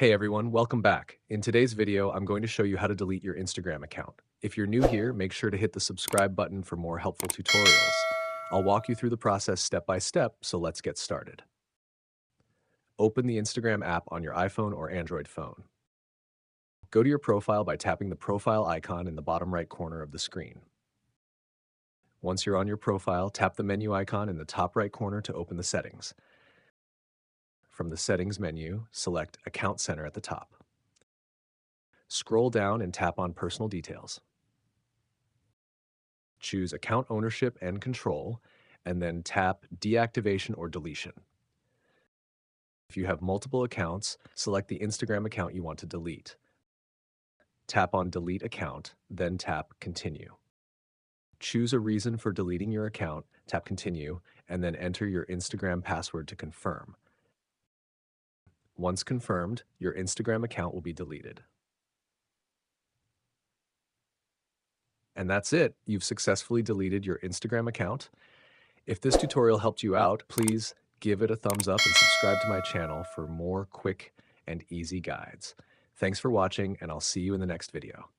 Hey everyone, welcome back. In today's video, I'm going to show you how to delete your Instagram account. If you're new here, make sure to hit the subscribe button for more helpful tutorials. I'll walk you through the process step by step, so let's get started. Open the Instagram app on your iPhone or Android phone. Go to your profile by tapping the profile icon in the bottom right corner of the screen. Once you're on your profile, tap the menu icon in the top right corner to open the settings. From the Settings menu, select Account Center at the top. Scroll down and tap on Personal Details. Choose Account Ownership and Control, and then tap Deactivation or Deletion. If you have multiple accounts, select the Instagram account you want to delete. Tap on Delete Account, then tap Continue. Choose a reason for deleting your account, tap Continue, and then enter your Instagram password to confirm. Once confirmed, your Instagram account will be deleted. And that's it. You've successfully deleted your Instagram account. If this tutorial helped you out, please give it a thumbs up and subscribe to my channel for more quick and easy guides. Thanks for watching, and I'll see you in the next video.